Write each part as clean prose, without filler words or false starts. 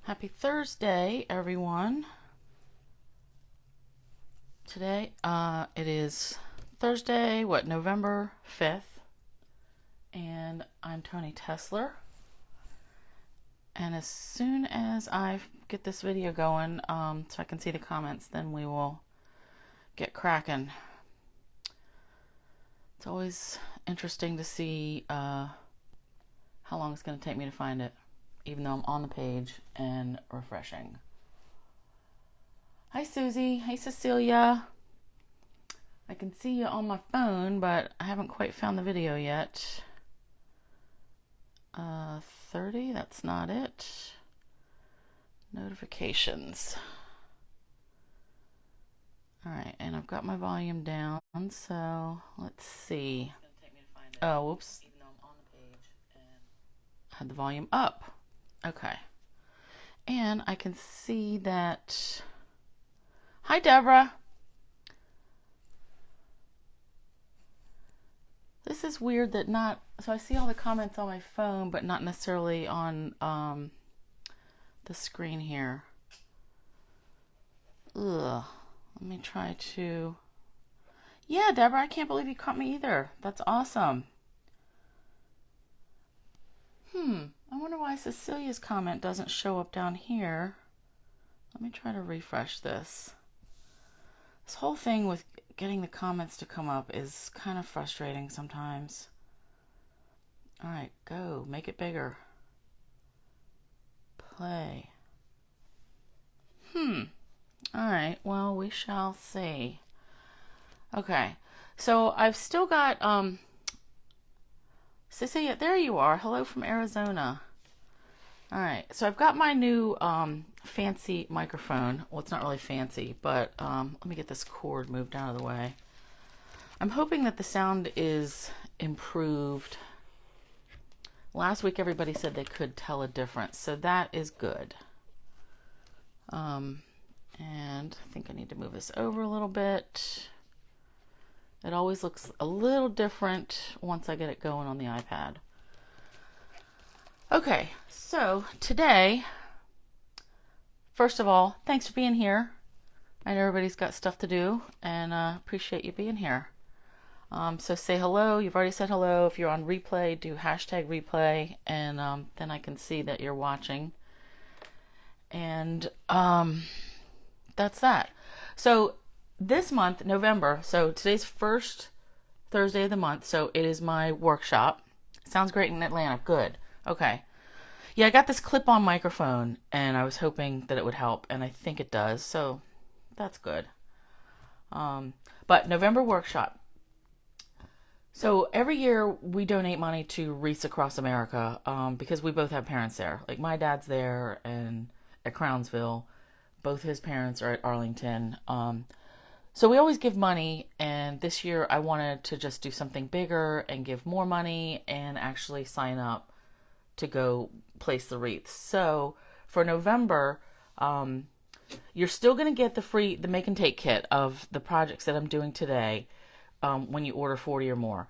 Happy Thursday, everyone. Today, it is Thursday, November 5th, and I'm Toni Tessler. And as soon as I get this video going, so I can see the comments, then we will get cracking. It's always interesting to see how long it's going to take me to find it, even though I'm on the page and refreshing. Hi, Susie. Hey, Cecilia. I can see you on my phone, but I haven't quite found the video yet. 30, that's not it. Notifications. All right, and I've got my volume down, so let's see. Oh, whoops. I had the volume up. Okay. And I can see that... Hi, Deborah. This is weird that not... So I see all the comments on my phone, but not necessarily on the screen here. Ugh. Let me try to... Yeah, Deborah, I can't believe you caught me either. That's awesome. I wonder why Cecilia's comment doesn't show up down here. Let me try to refresh this. This whole thing with getting the comments to come up is kind of frustrating sometimes. All right, go. Make it bigger. Play. All right, well, we shall see. Okay, so I've still got, Cecilia, there you are. Hello from Arizona. All right, so I've got my new fancy microphone. Well, it's not really fancy, but let me get this cord moved out of the way. I'm hoping that the sound is improved. Last week, everybody said they could tell a difference, so that is good. And I think I need to move this over a little bit. It always looks a little different once I get it going on the iPad. Okay, so today, first of all, thanks for being here. I know everybody's got stuff to do, and appreciate you being here. So say hello. You've already said hello. If you're on replay, do hashtag replay, and then I can see that you're watching. And that's that. So this month, November, so today's first Thursday of the month, so it is my workshop. Sounds great in Atlanta. Good. Okay. Yeah, I got this clip-on microphone, and I was hoping that it would help, and I think it does, so that's good. But November workshop. So every year we donate money to Wreaths Across America because we both have parents there. Like my dad's there and at Crownsville. Both his parents are at Arlington. So we always give money, and this year I wanted to just do something bigger and give more money and actually sign up to go place the wreaths. So for November, you're still going to get the make and take kit of the projects that I'm doing today when you order 40 or more.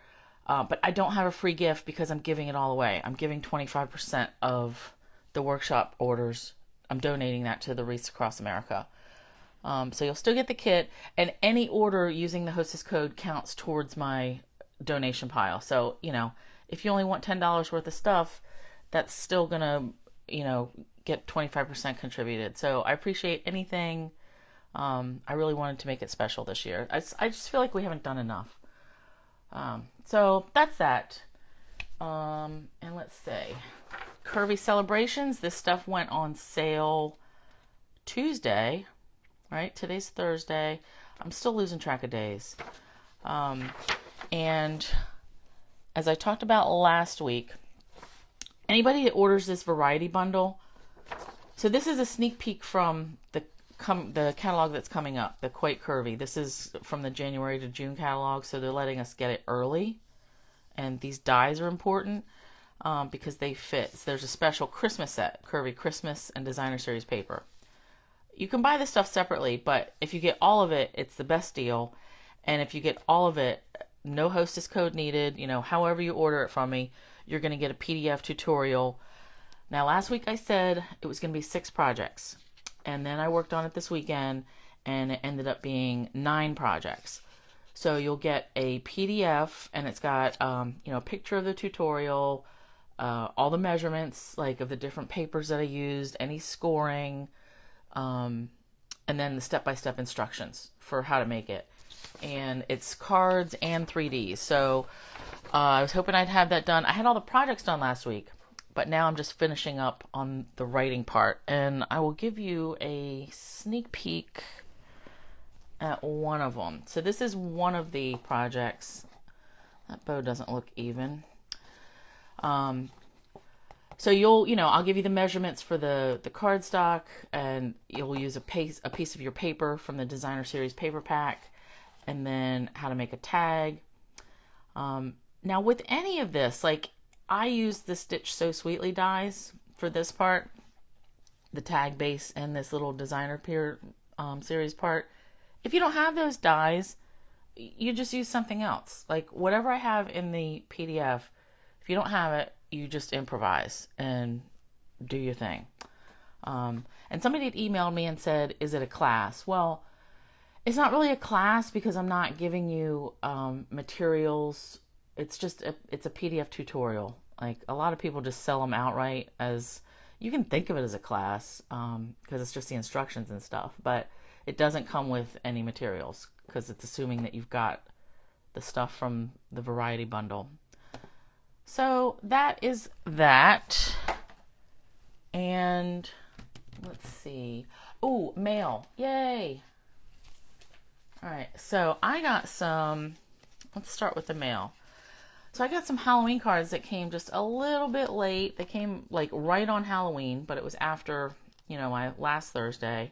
But I don't have a free gift because I'm giving it all away. I'm giving 25% of the workshop orders. I'm donating that to the Wreaths Across America. So you'll still get the kit, and any order using the Hostess code counts towards my donation pile. So, if you only want $10 worth of stuff, that's still going to, get 25% contributed. So I appreciate anything. I really wanted to make it special this year. I just feel like we haven't done enough. So that's that. And let's see. Curvy Celebrations. This stuff went on sale Tuesday. Right? Today's Thursday. I'm still losing track of days. And as I talked about last week, anybody that orders this variety bundle, so this is a sneak peek from the catalog that's coming up, the Quite Curvy. This is from the January to June catalog, so they're letting us get it early. And these dies are important because they fit. So there's a special Christmas set, Curvy Christmas and Designer Series paper. You can buy this stuff separately, but if you get all of it, it's the best deal. And if you get all of it, no Hostess code needed. However you order it from me, you're going to get a PDF tutorial Now, last week I said it was going to be 6 projects, and then I worked on it this weekend, and it ended up being 9 projects. So you'll get a PDF, and it's got a picture of the tutorial, all the measurements, like of the different papers that I used, any scoring, and then the step-by-step instructions for how to make it. And it's cards and 3Ds. So I was hoping I'd have that done. I had all the projects done last week, but now I'm just finishing up on the writing part. And I will give you a sneak peek at one of them. So this is one of the projects. That bow doesn't look even. So I'll give you the measurements for the cardstock, and you'll use a piece of your paper from the Designer Series paper pack, and then how to make a tag. Now with any of this, like I use the Stitch So Sweetly dies for this part, the tag base and this little Designer Series part. If you don't have those dies, you just use something else. Like whatever I have in the PDF, if you don't have it, you just improvise and do your thing. And somebody had emailed me and said, is it a class? Well, it's not really a class because I'm not giving you materials. It's just it's a PDF tutorial. Like a lot of people just sell them outright as, you can think of it as a class because it's just the instructions and stuff, but it doesn't come with any materials because it's assuming that you've got the stuff from the variety bundle. So that is that. And let's see. Oh, mail. Yay. All right. So I got let's start with the mail. So I got some Halloween cards that came just a little bit late. They came like right on Halloween, but it was after, my last Thursday.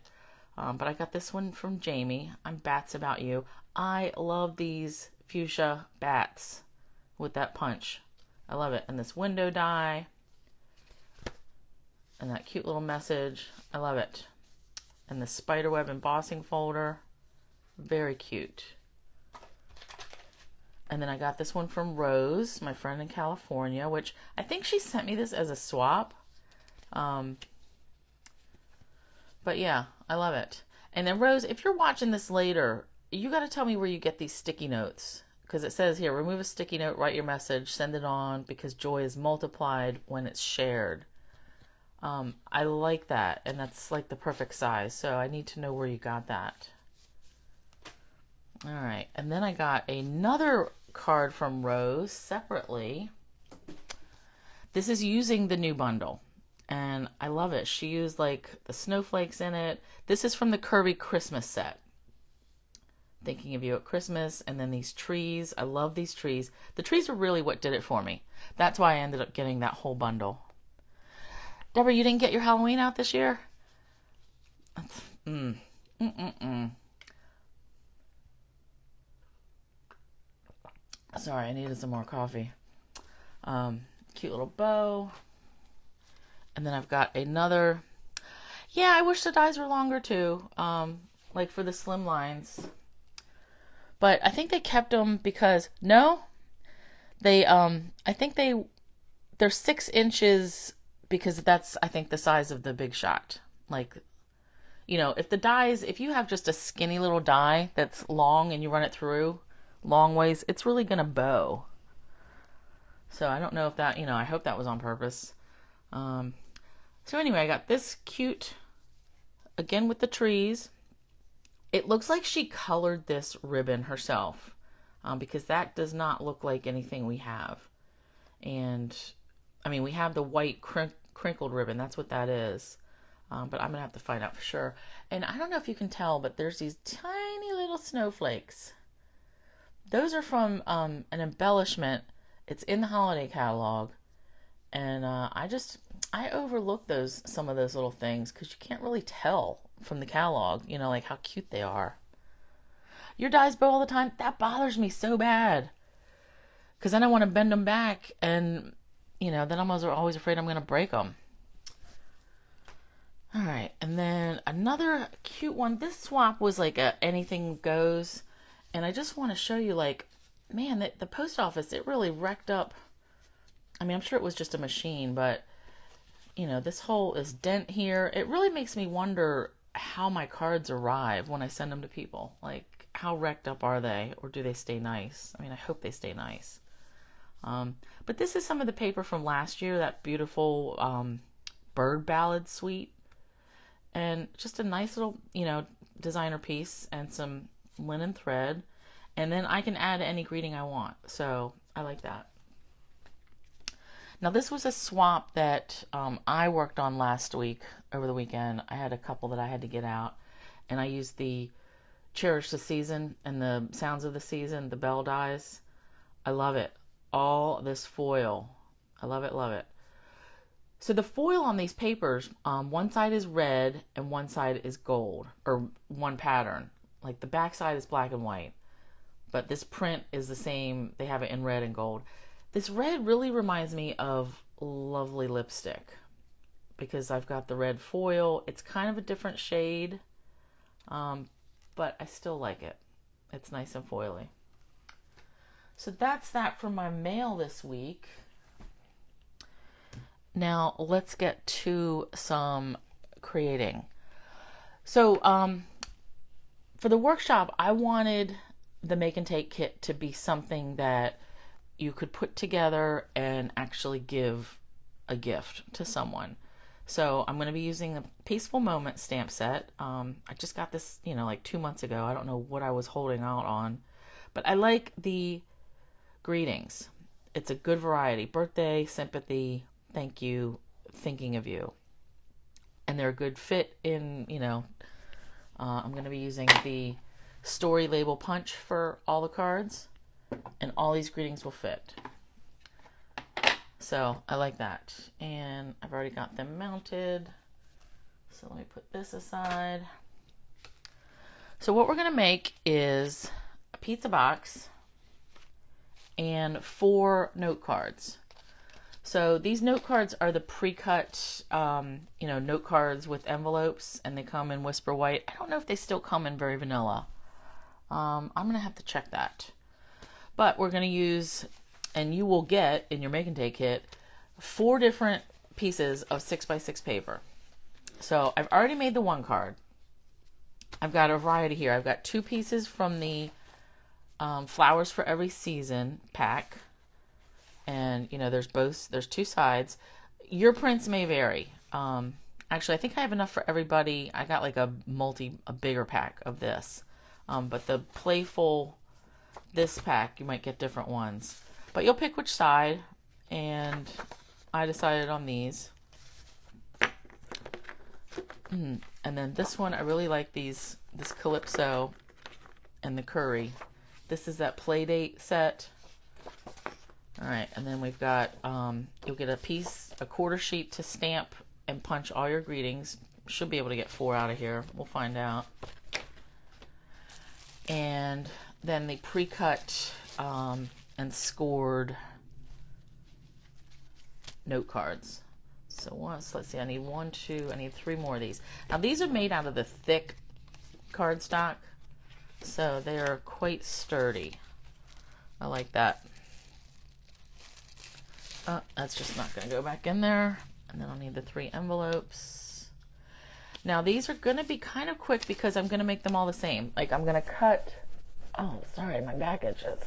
But I got this one from Jamie. I'm Bats About You. I love these fuchsia bats with that punch. I love it. And this window die. And that cute little message. I love it. And the spiderweb embossing folder. Very cute. And then I got this one from Rose, my friend in California, which I think she sent me this as a swap. But yeah, I love it. And then Rose, if you're watching this later, you got to tell me where you get these sticky notes. Because it says here, remove a sticky note, write your message, send it on, because joy is multiplied when it's shared. I like that, and that's like the perfect size. So I need to know where you got that. All right, and then I got another card from Rose separately. This is using the new bundle. And I love it. She used like the snowflakes in it. This is from the Kirby Christmas set. Thinking of You at Christmas. And then these trees. I love these trees. The trees are really what did it for me. That's why I ended up getting that whole bundle. Deborah, you didn't get your Halloween out this year? Sorry, I needed some more coffee. Cute little bow. And then I've got another. Yeah, I wish the dies were longer too. Like for the slim lines. But I think they kept them because they I think they're 6 inches because that's I think the size of the Big Shot. Like, if you have just a skinny little die that's long and you run it through long ways, it's really gonna bow. So I don't know if that, I hope that was on purpose. So anyway, I got this cute, again with the trees. It looks like she colored this ribbon herself, because that does not look like anything we have. And, we have the white crinkled ribbon. That's what that is. But I'm going to have to find out for sure. And I don't know if you can tell, but there's these tiny little snowflakes. Those are from an embellishment. It's in the holiday catalog. And I overlook some of those little things because you can't really tell from the catalog, like how cute they are. Your dies bow all the time. That bothers me so bad. Because then I want to bend them back and, then I'm always afraid I'm going to break them. All right. And then another cute one. This swap was like a anything goes. And I just want to show you man, the post office, it really wrecked up. I'm sure it was just a machine, but you know, this whole is dent here. It really makes me wonder how my cards arrive when I send them to people. Like, how wrecked up are they, or do they stay nice? I mean, I hope they stay nice. But this is some of the paper from last year, that beautiful bird ballad suite. And just a nice little, you know, designer piece and some linen thread. And then I can add any greeting I want. So I like that. Now this was a swap that I worked on last week, over the weekend. I had a couple that I had to get out. And I used the Cherish the Season and the Sounds of the Season, the bell dies. I love it. All this foil. I love it, love it. So the foil on these papers, one side is red and one side is gold, or one pattern. Like the back side is black and white, but this print is the same. They have it in red and gold. This red really reminds me of Lovely Lipstick because I've got the red foil. It's kind of a different shade, but I still like it. It's nice and foily. So that's that for my mail this week. Now let's get to some creating. So for the workshop, I wanted the make and take kit to be something that you could put together and actually give a gift to someone. So I'm going to be using the Peaceful Moment stamp set. I just got this, you know, like 2 months ago. I don't know what I was holding out on, but I like the greetings. It's a good variety. Birthday, sympathy, thank you, thinking of you. And they're a good fit in, you know, I'm going to be using the story label punch for all the cards, and all these greetings will fit. So I like that. And I've already got them mounted. So let me put this aside. So what we're going to make is a pizza box and 4 note cards. So these note cards are the pre-cut, you know, note cards with envelopes, and they come in Whisper White. I don't know if they still come in Very Vanilla. I'm going to have to check that. But we're going to use, and you will get in your make and take kit, 4 different pieces of 6x6 paper. So I've already made the 1 card. I've got a variety here. I've got 2 pieces from the Flowers for Every Season pack. And, you know, there's 2 sides. Your prints may vary. Actually, I think I have enough for everybody. I got like a bigger pack of this. But the playful, this pack, you might get different ones. But you'll pick which side. And I decided on these. And then this one, I really like this Calypso and the Curry. This is that Playdate set. All right, and then we've got, you'll get a quarter sheet to stamp and punch all your greetings. Should be able to get 4 out of here. We'll find out. And then the pre-cut and scored note cards. So let's see, I need 1, 2, I need 3 more of these. Now these are made out of the thick cardstock, so they are quite sturdy. I like that. That's just not going to go back in there. And then I'll need the 3 envelopes. Now these are going to be kind of quick because I'm going to make them all the same. Like I'm going to cut, oh sorry, my back itches.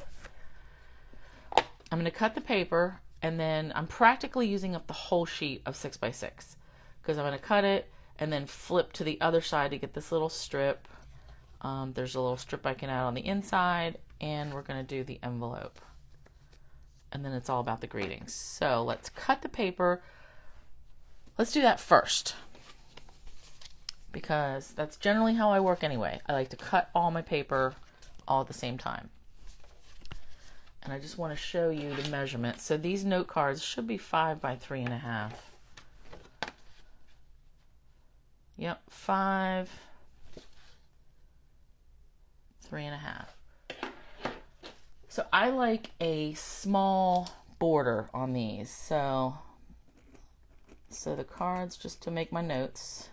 I'm going to cut the paper, and then I'm practically using up the whole sheet of 6x6 because I'm going to cut it and then flip to the other side to get this little strip. There's a little strip I can add on the inside, and we're going to do the envelope. And then it's all about the greetings. So let's cut the paper. Let's do that first, because that's generally how I work anyway. I like to cut all my paper all at the same time. And I just want to show you the measurement. So these note cards should be 5 by 3.5. Yep, 5, 3.5. So I like a small border on these. So the cards, just to make my notes,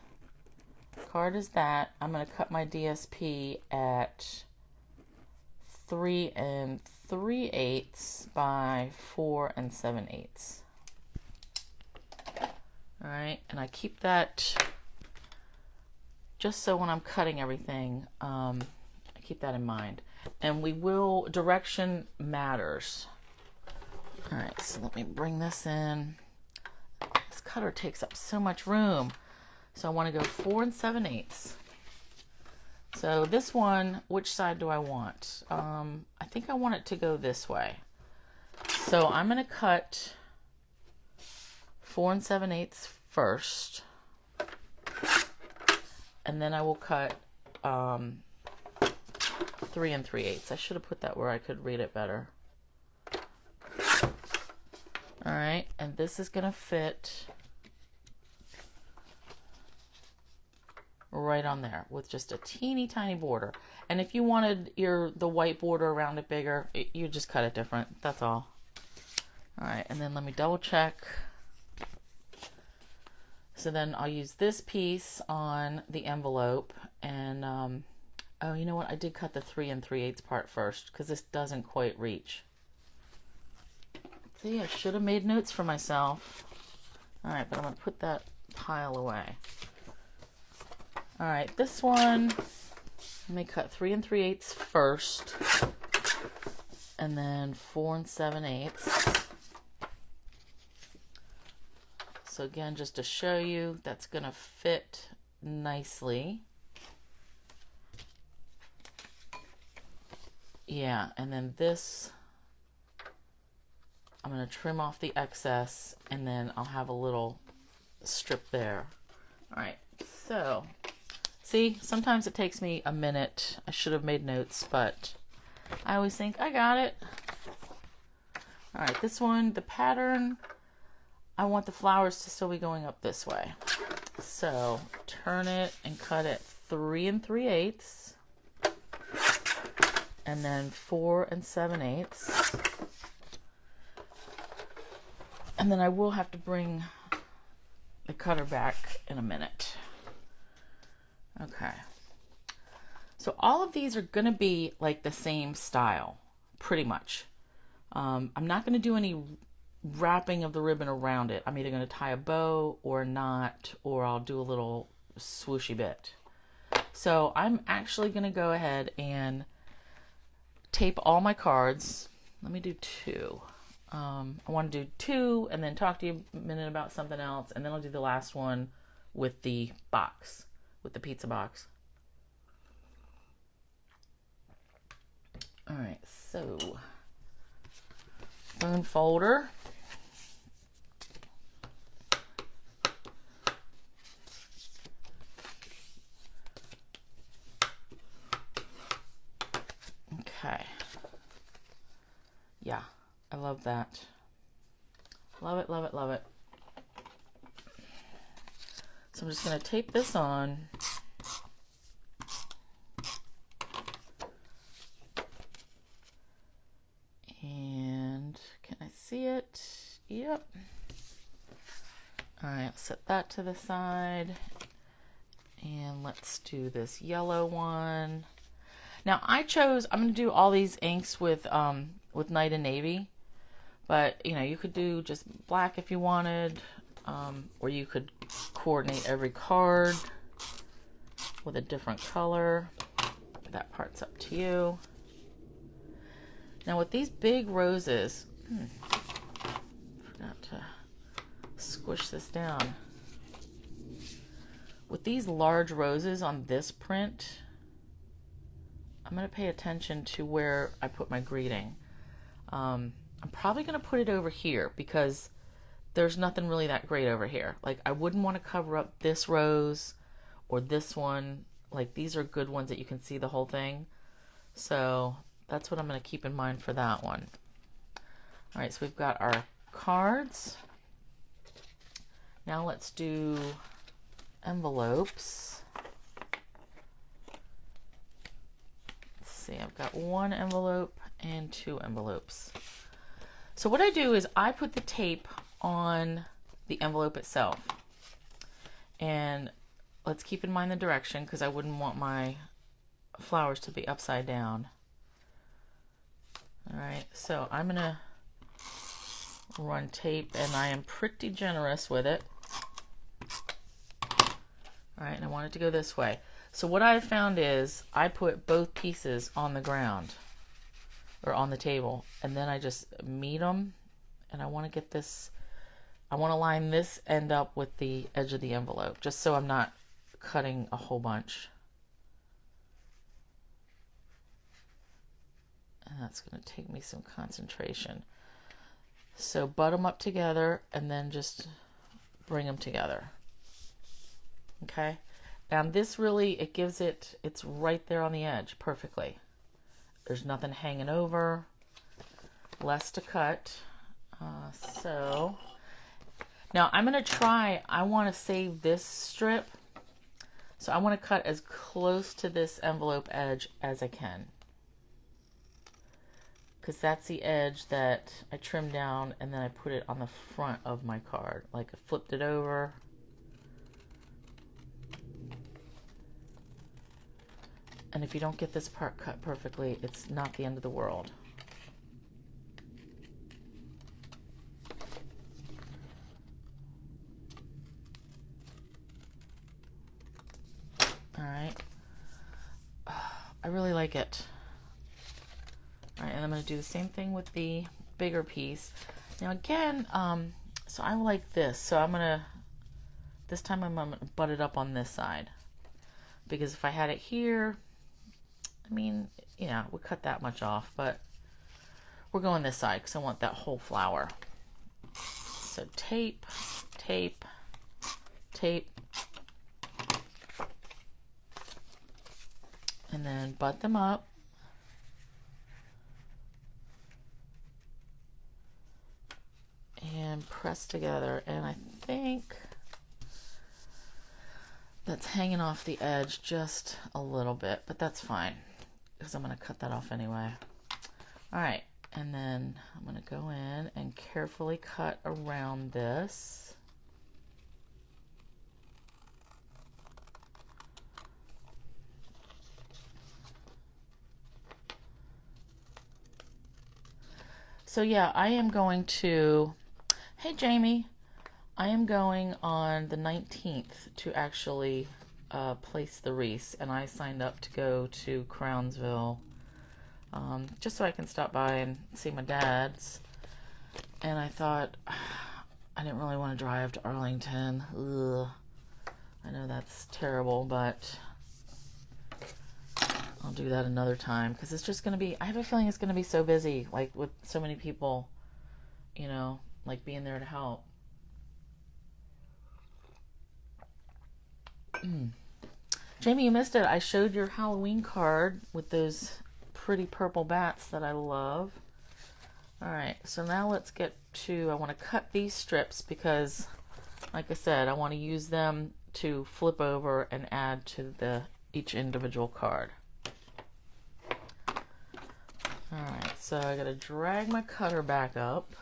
card is that. I'm going to cut my DSP at 3 3/8 by 4 7/8. All right, and I keep that just so when I'm cutting everything, I keep that in mind. And direction matters. All right, so let me bring this in. This cutter takes up so much room. So I want to go 4 7/8. So this one, which side do I want? I think I want it to go this way. So I'm going to cut 4 7/8 first. And then I will cut 3 3/8. I should have put that where I could read it better. All right, and this is going to fit right on there with just a teeny tiny border. And if you wanted the white border around it bigger, you just cut it different. That's all. All right, and then let me double check. So then I'll use this piece on the envelope, and oh, you know what? I did cut the 3 3/8 part first because this doesn't quite reach. See, I should have made notes for myself. All right, but I'm going to put that pile away. All right, this one, let me cut 3 3/8 first, and then 4 7/8. So again, just to show you, that's going to fit nicely. Yeah, and then this, I'm going to trim off the excess, and then I'll have a little strip there. All right, so see, sometimes it takes me a minute. I should have made notes, but I always think I got it. All right, this one, the pattern, I want the flowers to still be going up this way. So turn it and cut it 3 3/8, and then 4 7/8. And then I will have to bring the cutter back in a minute. Okay. So all of these are going to be like the same style, pretty much. I'm not going to do any wrapping of the ribbon around it. I'm either going to tie a bow or not, or I'll do a little swooshy bit. So I'm actually going to go ahead and tape all my cards. Let me do 2. I want to do 2 and then talk to you a minute about something else, and then I'll do the last one with the box, with the pizza box. All right, so spoon folder. Okay. Yeah, I love that. Love it, love it, love it. So I'm just going to tape this on. And can I see it? Yep. All right, I'll set that to the side. And let's do this yellow one. Now I'm going to do all these inks with Night and Navy, but you know, you could do just black if you wanted, or you could coordinate every card with a different color. That part's up to you. Now with these big roses, forgot to squish this down. With these large roses on this print, I'm going to pay attention to where I put my greeting. I'm probably going to put it over here because there's nothing really that great over here. Like, I wouldn't want to cover up this rose or this one. Like, these are good ones that you can see the whole thing. So that's what I'm going to keep in mind for that one. All right, so we've got our cards. Now let's do envelopes. Let's see, I've got 1 envelope and 2 envelopes. So what I do is I put the tape on the envelope itself. And let's keep in mind the direction because I wouldn't want my flowers to be upside down. All right, so I'm going to run tape, and I am pretty generous with it. All right, and I want it to go this way. So what I found is I put both pieces on the ground or on the table, and then I just meet them, and I want to get this, I want to line this end up with the edge of the envelope, just so I'm not cutting a whole bunch. And that's going to take me some concentration. So butt them up together and then just bring them together. Okay, and this really, it gives it, it's right there on the edge perfectly. There's nothing hanging over, less to cut. So now I'm going to try, I want to save this strip. So I want to cut as close to this envelope edge as I can, because that's the edge that I trimmed down and then I put it on the front of my card. Like I flipped it over. And if you don't get this part cut perfectly, it's not the end of the world. All right. I really like it. All right, and I'm going to do the same thing with the bigger piece. Now again, so I like this. So I'm going to, this time I'm going to butt it up on this side. Because if I had it here, I mean, yeah, we'll cut that much off, but we're going this side because I want that whole flower. So tape, tape, tape, and then butt them up. And press together. And I think that's hanging off the edge just a little bit, but that's fine because I'm going to cut that off anyway. All right, and then I'm going to go in and carefully cut around this. So yeah, I am going to, hey Jamie, I am going on the 19th to actually place the wreaths, and I signed up to go to Crownsville just so I can stop by and see my dad's. And I thought, I didn't really want to drive to Arlington. Ugh. I know that's terrible, but I'll do that another time because it's just going to be, I have a feeling it's going to be so busy, like with so many people, you know, like being there to help. Jamie, you missed it. I showed your Halloween card with those pretty purple bats that I love. All right, so now let's get to, I want to cut these strips because, like I said, I want to use them to flip over and add to each individual card. All right, so I got to drag my cutter back up.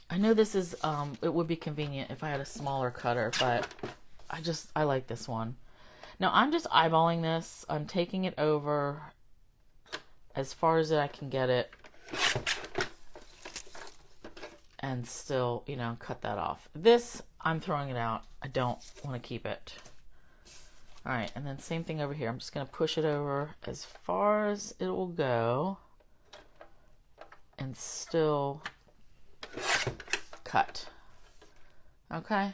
I know this is, it would be convenient if I had a smaller cutter, but I like this one. Now I'm just eyeballing this. I'm taking it over as far as I can get it and still, you know, cut that off. This, I'm throwing it out. I don't want to keep it. All right, and then same thing over here. I'm just going to push it over as far as it will go and still cut. Okay,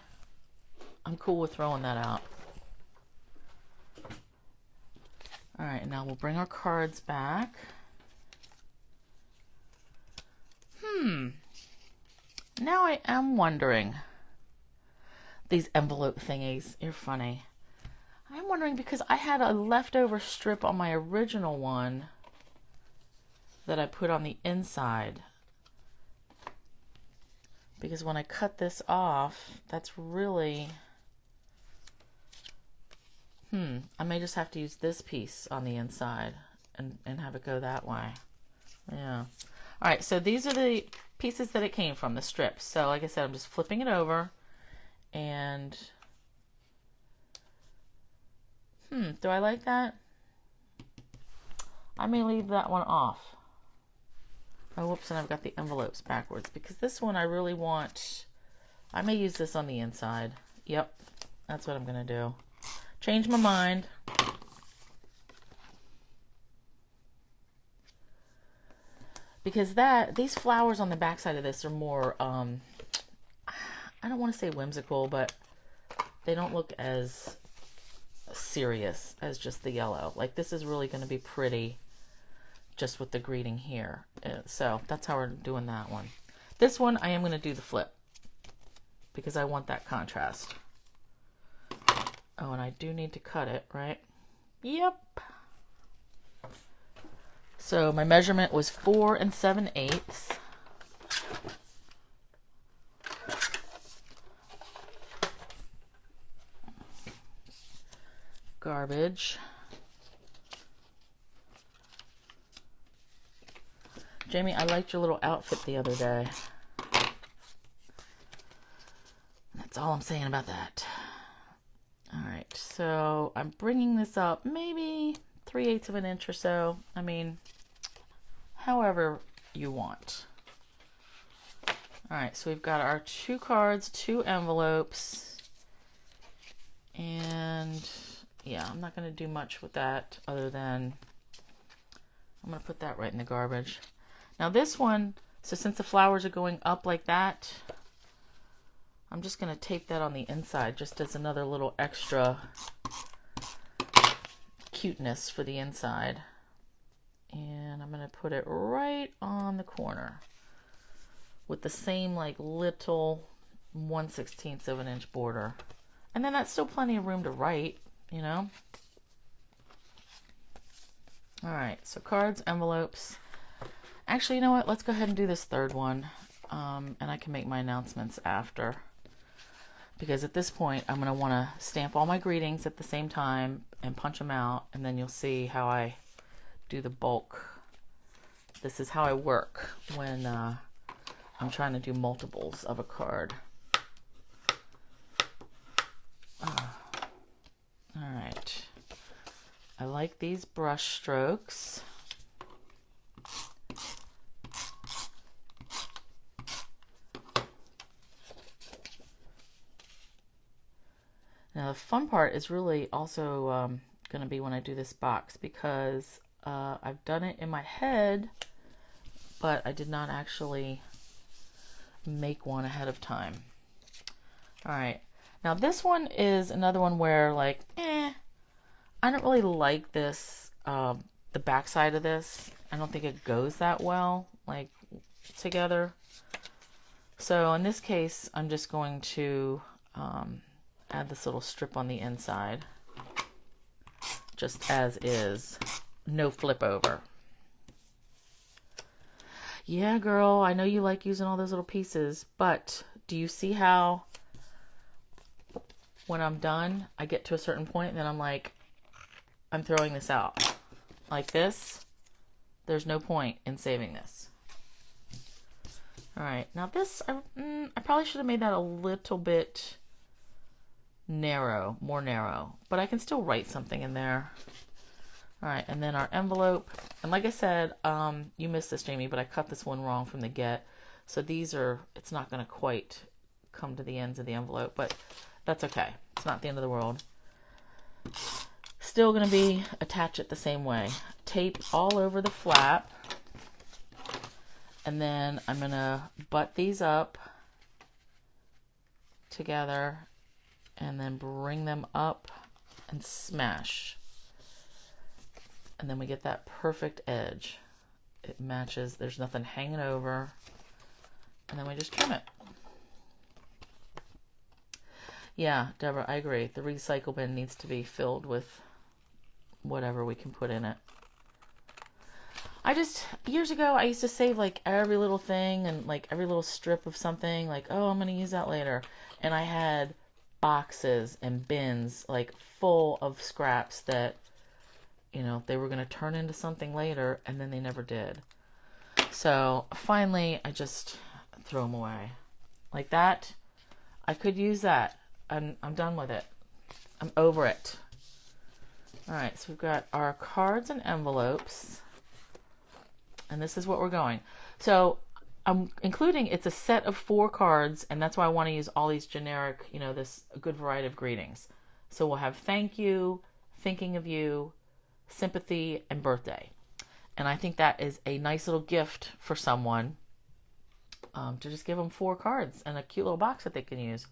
I'm cool with throwing that out. All right, now we'll bring our cards back. Now I am wondering, these envelope thingies, you're funny. I'm wondering because I had a leftover strip on my original one that I put on the inside. Because when I cut this off, that's really, I may just have to use this piece on the inside and have it go that way. Yeah. All right, so these are the pieces that it came from, the strips. So like I said, I'm just flipping it over and, do I like that? I may leave that one off. Oh, whoops, and I've got the envelopes backwards because this one I really want I may use this on the inside. Yep, that's what I'm going to do. Change my mind. Because these flowers on the back side of this are more, I don't want to say whimsical, but they don't look as serious as just the yellow. Like this is really going to be pretty just with the greeting here. So that's how we're doing that one. This one, I am going to do the flip because I want that contrast. Oh, and I do need to cut it, right? Yep. So my measurement was 4 7/8. Garbage. Jamie, I liked your little outfit the other day. That's all I'm saying about that. All right, so I'm bringing this up maybe 3/8 of an inch or so. I mean, however you want. All right, so we've got our 2 cards, 2 envelopes, and yeah, I'm not going to do much with that other than I'm going to put that right in the garbage. Now this one, so since the flowers are going up like that, I'm just going to tape that on the inside just as another little extra cuteness for the inside. And I'm going to put it right on the corner with the same like little 1/16 of an inch border. And then that's still plenty of room to write, you know. All right, so cards, envelopes. Actually, you know what? Let's go ahead and do this third one. And I can make my announcements after. Because at this point, I'm going to want to stamp all my greetings at the same time and punch them out. And then you'll see how I do the bulk. This is how I work when I'm trying to do multiples of a card. All right. I like these brush strokes. Now the fun part is really also going to be when I do this box, because I've done it in my head, but I did not actually make one ahead of time. All right. Now this one is another one where like, I don't really like this, the back side of this. I don't think it goes that well, like together. So in this case, I'm just going to add this little strip on the inside, just as is, no flip over. Yeah, girl, I know you like using all those little pieces, but do you see how when I'm done, I get to a certain point and then I'm like, I'm throwing this out. Like this, there's no point in saving this. All right, now this, I probably should have made that a little bit narrow, more narrow, but I can still write something in there. All right, and then our envelope. And like I said, you missed this, Jamie, but I cut this one wrong from the get. So these are, it's not going to quite come to the ends of the envelope, but that's okay. It's not the end of the world. Still going to be attach it the same way. Tape all over the flap. And then I'm going to butt these up together and then bring them up and smash. And then we get that perfect edge. It matches, there's nothing hanging over. And then we just trim it. Yeah, Deborah, I agree. The recycle bin needs to be filled with whatever we can put in it. Years ago, I used to save like every little thing and like every little strip of something, like, oh, I'm going to use that later. And I had boxes and bins like full of scraps that, you know, they were going to turn into something later, and then they never did. So finally, I just throw them away. Like that, I could use that. I'm done with it. I'm over it. All right, so we've got our cards and envelopes. And this is what we're going. So I'm including, it's a set of 4 cards, and that's why I want to use all these generic, this good variety of greetings. So we'll have thank you, thinking of you, sympathy, and birthday. And I think that is a nice little gift for someone, to just give them 4 cards and a cute little box that they can use.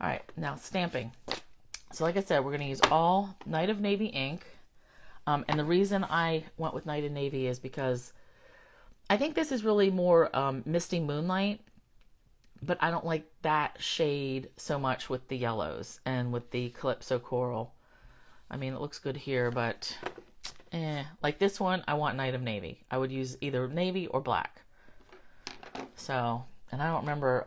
All right, now stamping. So like I said, we're going to use all Night of Navy ink. And the reason I went with Night of Navy is because I think this is really more Misty Moonlight, but I don't like that shade so much with the yellows and with the Calypso Coral. I mean, it looks good here, but like this one, I want Night of Navy. I would use either navy or black. So, and I don't remember,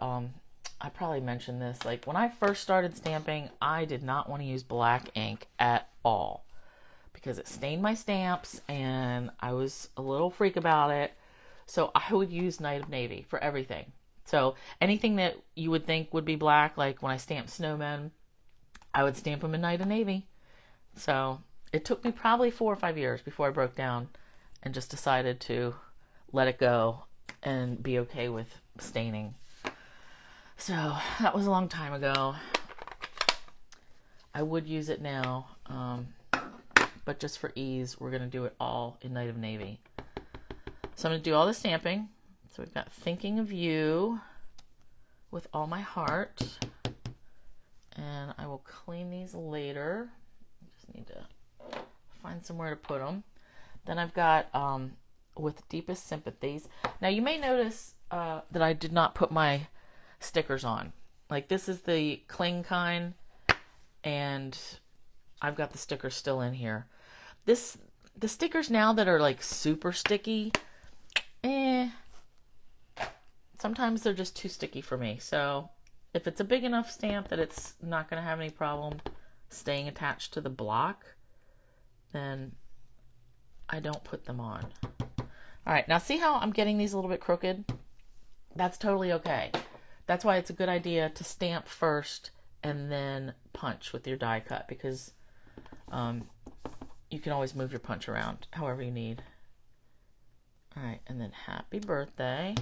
I probably mentioned this, like when I first started stamping, I did not want to use black ink at all because it stained my stamps and I was a little freak about it. So I would use Night of Navy for everything. So anything that you would think would be black, like when I stamped snowmen, I would stamp them in Night of Navy. So it took me probably 4 or 5 years before I broke down and just decided to let it go and be okay with staining. So that was a long time ago. I would use it now, but just for ease, we're going to do it all in Night of Navy. So I'm going to do all the stamping. So we've got thinking of you with all my heart. And I will clean these later. I just need to find somewhere to put them. Then I've got with deepest sympathies. Now you may notice that I did not put my stickers on. Like this is the cling kind, and I've got the stickers still in here. The stickers now that are like super sticky, sometimes they're just too sticky for me. So if it's a big enough stamp that it's not going to have any problem staying attached to the block, then I don't put them on. All right, now see how I'm getting these a little bit crooked? That's totally okay. That's why it's a good idea to stamp first and then punch with your die cut, because you can always move your punch around however you need. All right, and then happy birthday.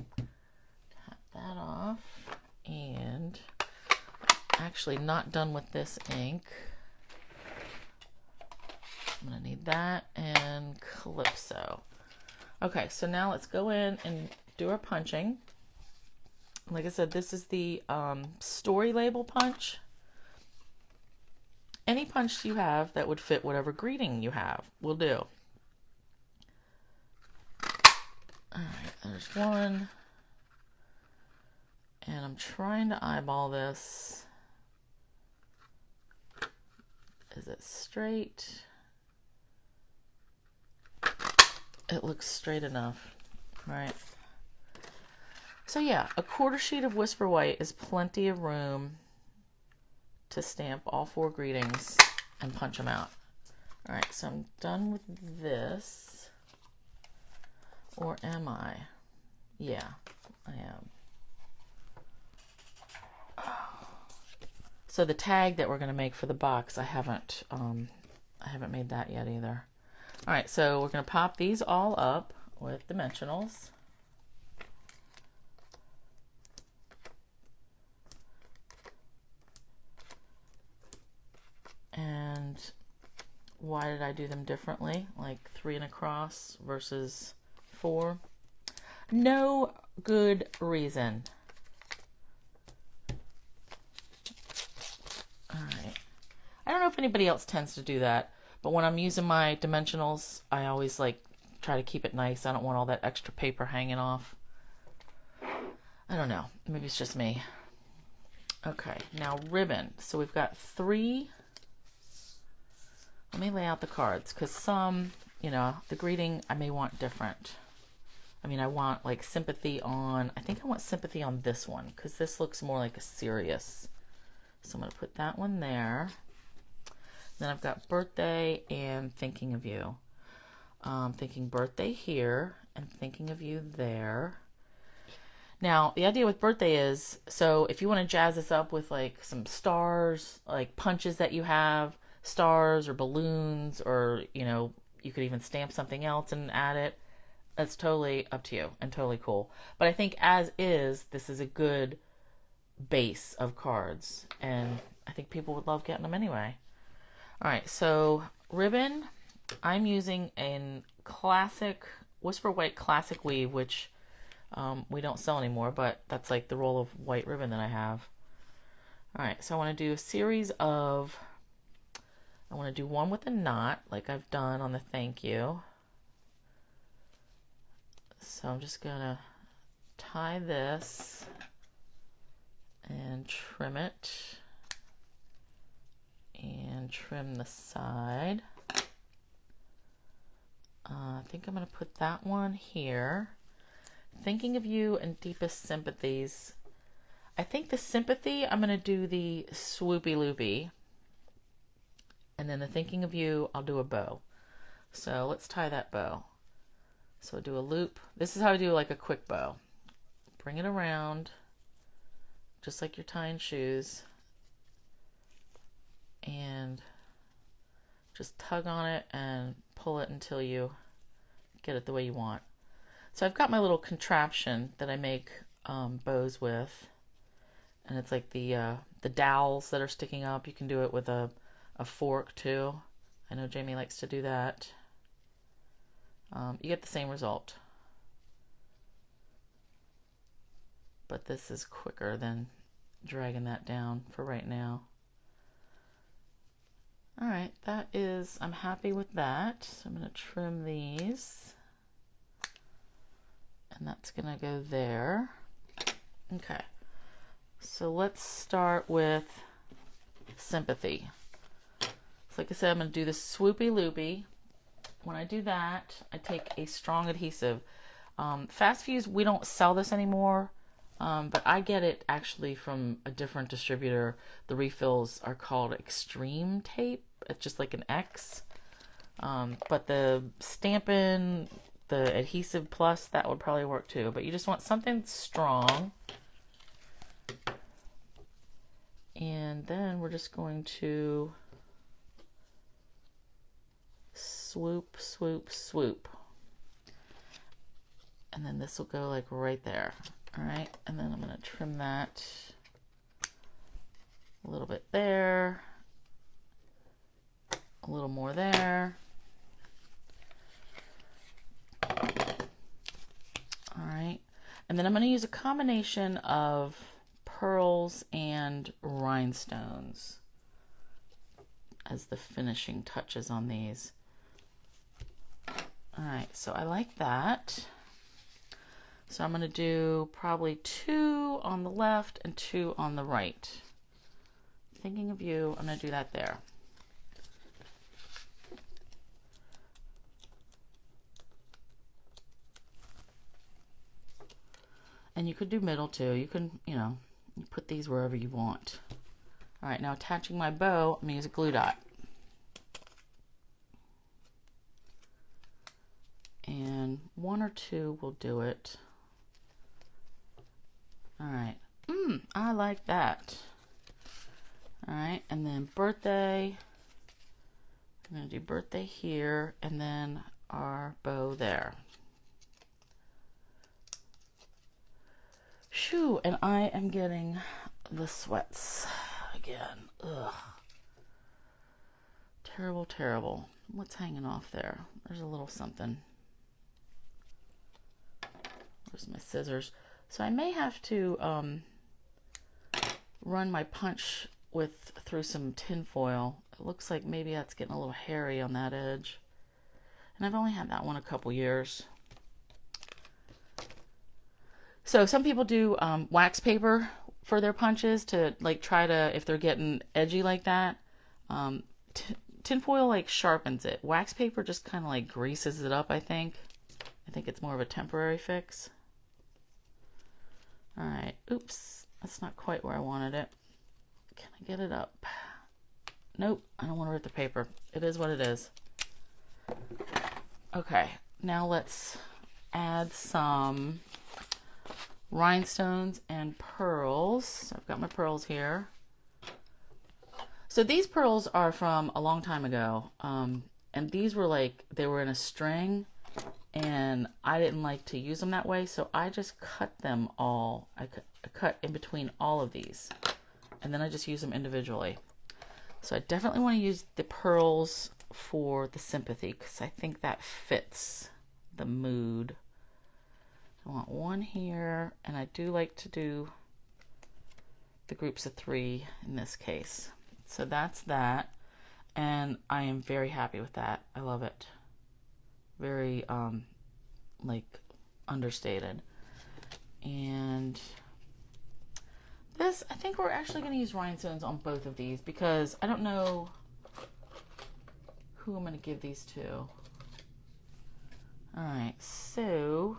Tap that off. And actually not done with this ink. I'm gonna need that and Calypso. Okay, so now let's go in and do our punching. Like I said, this is the story label punch. Any punch you have that would fit whatever greeting you have will do. All right, there's one. And I'm trying to eyeball this. Is it straight? It looks straight enough, right? So yeah, a 1/4 sheet of Whisper White is plenty of room to stamp all 4 greetings and punch them out. All right, so I'm done with this. Or am I? Yeah, I am. So the tag that we're going to make for the box, I haven't made that yet either. All right, so we're going to pop these all up with dimensionals. And why did I do them differently? Like 3 and across versus 4? No good reason. All right. I don't know if anybody else tends to do that, but when I'm using my dimensionals, I always like try to keep it nice. I don't want all that extra paper hanging off. I don't know. Maybe it's just me. Okay, now ribbon. So we've got 3. Let me lay out the cards, because some, the greeting I may want different. I mean, I want like sympathy on, I think I want sympathy on this one, because this looks more like a serious. So I'm going to put that one there. Then I've got birthday and thinking of you. Thinking birthday here and thinking of you there. Now, the idea with birthday is, so if you want to jazz this up with like some stars, like punches that you have, stars or balloons or, You could even stamp something else and add it. It's totally up to you and totally cool. But I think as is, this is a good base of cards, and I think people would love getting them anyway. All right, so ribbon, I'm using a classic Whisper White classic weave, which we don't sell anymore, but that's like the roll of white ribbon that I have. All right, so I want to do a series of, I want to do one with a knot like I've done on the thank you. So I'm just gonna tie this and trim it and trim the side. I think I'm gonna put that one here. Thinking of You and Deepest Sympathies. I think the sympathy, I'm gonna do the swoopy loopy, and then the Thinking of You, I'll do a bow. So let's tie that bow. So do a loop. This is how I do like a quick bow. Bring it around, just like you're tying shoes, and just tug on it and pull it until you get it the way you want. So I've got my little contraption that I make bows with, and it's like the dowels that are sticking up. You can do it with a fork too. I know Jamie likes to do that. You get the same result, but this is quicker than dragging that down for right now. All right, that is, I'm happy with that. So I'm going to trim these, and that's going to go there. Okay, so let's start with Sympathy. So like I said, I'm going to do the swoopy loopy. When I do that, I take a strong adhesive. Fast Fuse, we don't sell this anymore, but I get it actually from a different distributor. The refills are called Extreme Tape. It's just like an X. But the Stampin', the Adhesive Plus, that would probably work too. But you just want something strong. And then we're just going to swoop, swoop, swoop. And then this will go like right there. All right, and then I'm going to trim that a little bit there, a little more there. All right, and then I'm going to use a combination of pearls and rhinestones as the finishing touches on these. All right, so I like that. So I'm going to do probably 2 on the left and 2 on the right. Thinking of You, I'm going to do that there. And you could do middle too. You can, you put these wherever you want. All right, now attaching my bow, I'm going to use a glue dot. And 1 or 2 will do it. All right. I like that. All right, and then birthday. I'm going to do birthday here, and then our bow there. Shoo, and I am getting the sweats again. Ugh. Terrible, terrible. What's hanging off there? There's a little something. Where's my scissors? So I may have to run my punch through some tin foil. It looks like maybe that's getting a little hairy on that edge. And I've only had that one a couple years. So some people do wax paper for their punches to like try to, if they're getting edgy like that. Tin foil like sharpens it. Wax paper just kind of like greases it up, I think. I think it's more of a temporary fix. All right, oops, that's not quite where I wanted it. Can I get it up? Nope, I don't want to rip the paper. It is what it is. Okay, now let's add some rhinestones and pearls. So I've got my pearls here. So these pearls are from a long time ago. And these were like, they were in a string, and I didn't like to use them that way, so I just cut them all. I cut in between all of these, and then I just use them individually. So I definitely want to use the pearls for the sympathy, because I think that fits the mood. I want one here, and I do like to do the groups of 3 in this case. So that's that, and I am very happy with that. I love it. Very like understated. And this, I think we're actually going to use rhinestones on both of these, because I don't know who I'm going to give these to. Alright, so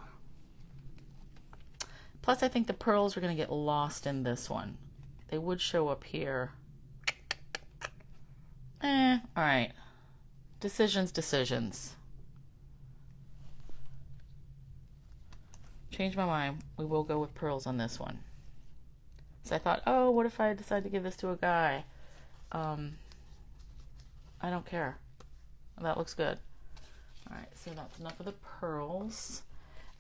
plus I think the pearls are going to get lost in this one. They would show up here. Alright. Decisions. Change my mind. We will go with pearls on this one. So I thought, oh, what if I decide to give this to a guy? I don't care. That looks good. Alright, so that's enough of the pearls.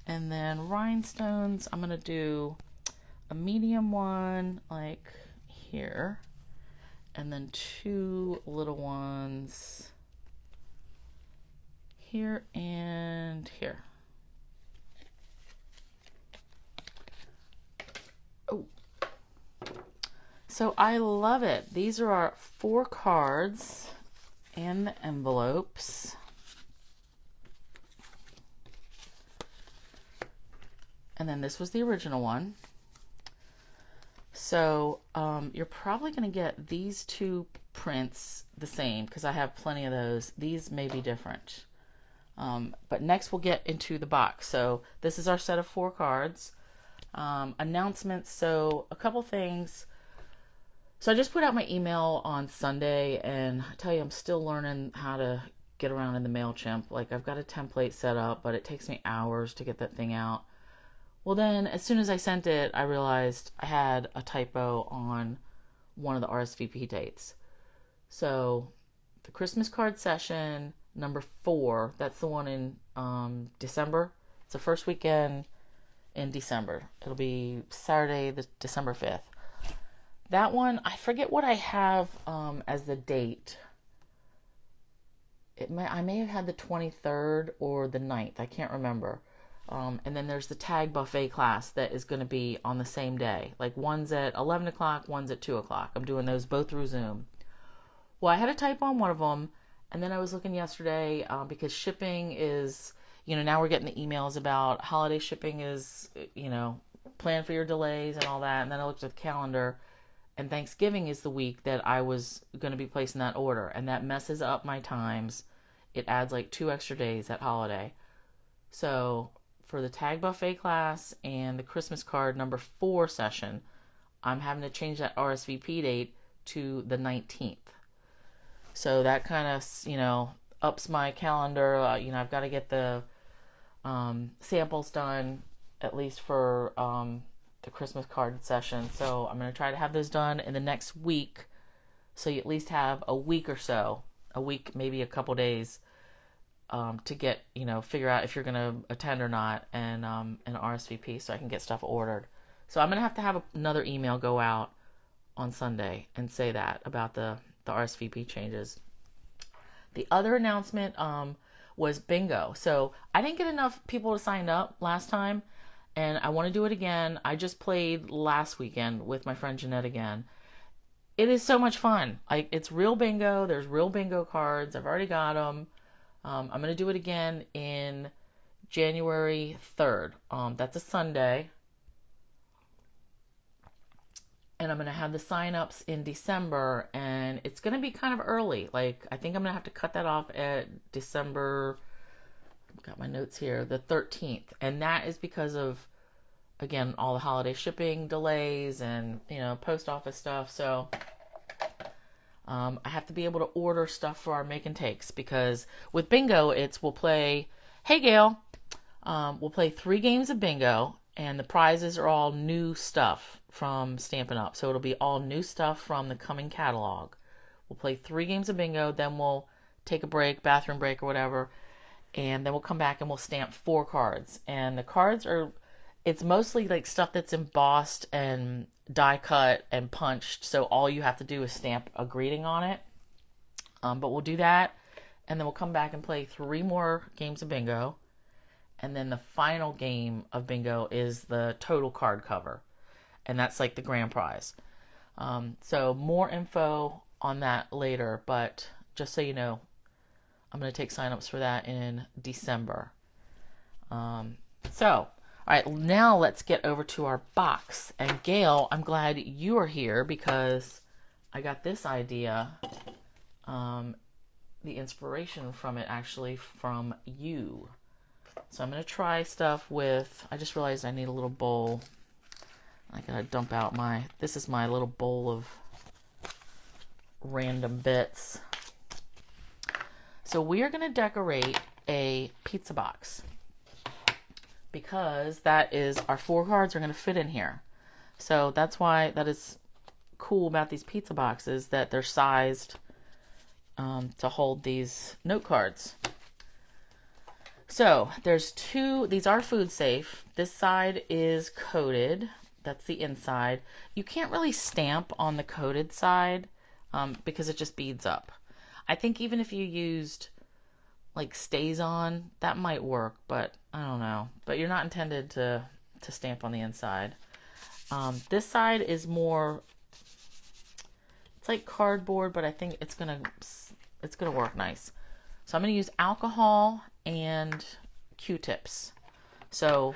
And then rhinestones, I'm going to do a medium one, like here. And then 2 little ones here and here. Oh. So I love it. These are our 4 cards and the envelopes. And then this was the original one. So you're probably going to get these 2 prints the same, because I have plenty of those. These may be different. But next we'll get into the box. So this is our set of 4 cards. Announcements. So a couple things. So I just put out my email on Sunday, and I tell you, I'm still learning how to get around in the MailChimp. Like, I've got a template set up, but it takes me hours to get that thing out. Well, then as soon as I sent it, I realized I had a typo on one of the RSVP dates. So the Christmas card session number 4, that's the one in December. It's the first weekend in December. It'll be Saturday, December 5th. That one, I forget what I have as the date. I may have had the 23rd or the 9th. I can't remember. And then there's the tag buffet class that is going to be on the same day. Like, one's at 11 o'clock, one's at 2 o'clock. I'm doing those both through Zoom. Well, I had a typo on one of them, and then I was looking yesterday because shipping is, now we're getting the emails about holiday shipping is, plan for your delays and all that. And then I looked at the calendar, and Thanksgiving is the week that I was going to be placing that order, and that messes up my times. It adds like 2 extra days that holiday. So for the tag buffet class and the Christmas card number 4 session, I'm having to change that RSVP date to the 19th. So that kind of, ups my calendar. I've got to get the samples done, at least for the Christmas card session. So I'm going to try to have those done in the next week. So you at least have a week or so, a week, maybe a couple days, to get, figure out if you're going to attend or not, and an RSVP, so I can get stuff ordered. So I'm going to have another email go out on Sunday and say that about the RSVP changes. The other announcement was bingo. So I didn't get enough people to sign up last time, and I want to do it again. I just played last weekend with my friend Jeanette again. It is so much fun. It's real bingo. There's real bingo cards. I've already got them. I'm going to do it again in January 3rd. That's a Sunday. And I'm going to have the sign-ups in December, and it's going to be kind of early. Like, I think I'm going to have to cut that off at December, I've got my notes here, the 13th. And that is because of, again, all the holiday shipping delays and, post office stuff. So I have to be able to order stuff for our make and takes, because with bingo, we'll play, hey Gail, we'll play 3 games of bingo, and the prizes are all new stuff from Stampin' Up. So it'll be all new stuff from the coming catalog. We'll play 3 games of bingo, then we'll take a break, bathroom break or whatever, and then we'll come back and we'll stamp 4 cards. And the cards are, it's mostly like stuff that's embossed and die cut and punched, so all you have to do is stamp a greeting on it. But we'll do that, and then we'll come back and play 3 more games of bingo. And then the final game of bingo is the total card cover. And that's like the grand prize. So more info on that later. But just so you know, I'm going to take signups for that in December. All right, now let's get over to our box. And Gail, I'm glad you are here because I got this idea. The inspiration from it actually from you. So I'm going to try stuff with, I just realized I need a little bowl. I gotta dump out this is my little bowl of random bits. So we are going to decorate a pizza box because that is, our 4 cards are going to fit in here. So that's why that is cool about these pizza boxes, that they're sized to hold these note cards. So there's 2, these are food safe. This side is coated. That's the inside. You can't really stamp on the coated side because it just beads up. I think even if you used like stays on, that might work, but I don't know. But you're not intended to stamp on the inside. This side is more, it's like cardboard, but I think it's gonna work nice. So I'm gonna use alcohol and Q-tips. So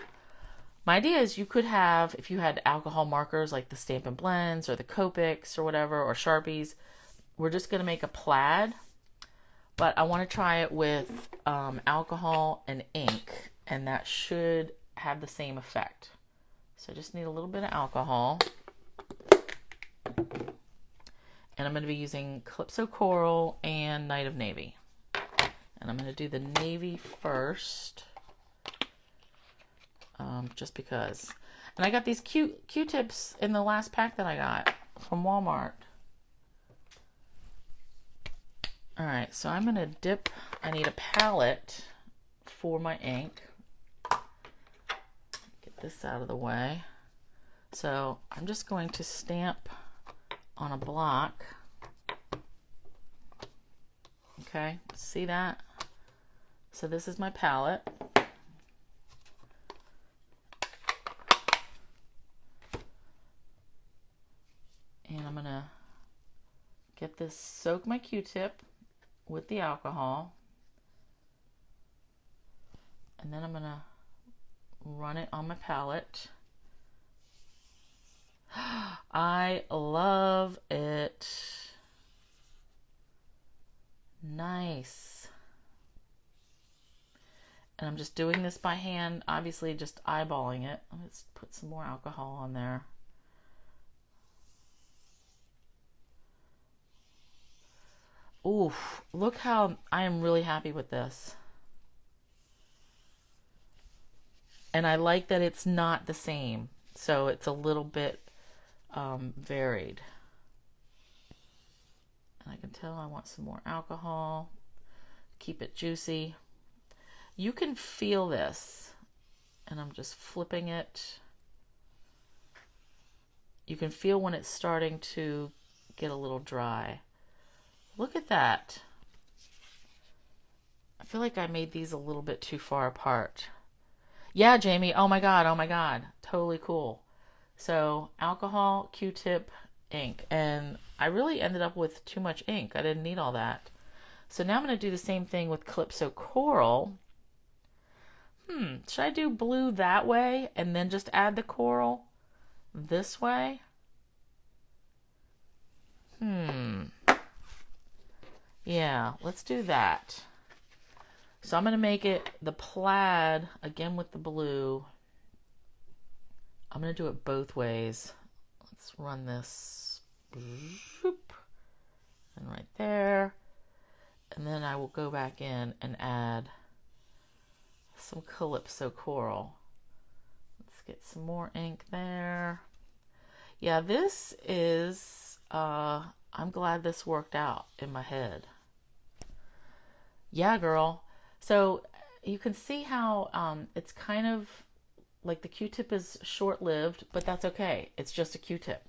my idea is you could have, if you had alcohol markers like the Stampin' Blends or the Copics or whatever, or Sharpies, we're just going to make a plaid. But I want to try it with alcohol and ink, and that should have the same effect. So I just need a little bit of alcohol. And I'm going to be using Calypso Coral and Night of Navy. And I'm going to do the navy first. Just because. And I got these Q-tips in the last pack that I got from Walmart. Alright, so I'm going to dip, I need a palette for my ink. Get this out of the way. So I'm just going to stamp on a block. Okay, see that? So this is my palette. And I'm going to get this, soak my Q-tip with the alcohol. And then I'm going to run it on my palette. I love it. Nice. And I'm just doing this by hand, obviously just eyeballing it. Let's put some more alcohol on there. Oof, look how I am really happy with this. And I like that it's not the same. So it's a little bit varied. And I can tell I want some more alcohol. Keep it juicy. You can feel this. And I'm just flipping it. You can feel when it's starting to get a little dry. Look at that. I feel like I made these a little bit too far apart. Yeah, Jamie. Oh my God. Oh my God. Totally cool. So alcohol, Q-tip, ink. And I really ended up with too much ink. I didn't need all that. So now I'm going to do the same thing with Calypso Coral. Should I do blue that way and then just add the coral this way? Yeah, let's do that. So I'm going to make it the plaid again with the blue. I'm going to do it both ways. Let's run this. And right there. And then I will go back in and add some Calypso Coral. Let's get some more ink there. Yeah, this is, I'm glad this worked out in my head. Yeah, girl. So you can see how it's kind of like the Q-tip is short-lived, but that's okay. It's just a Q-tip.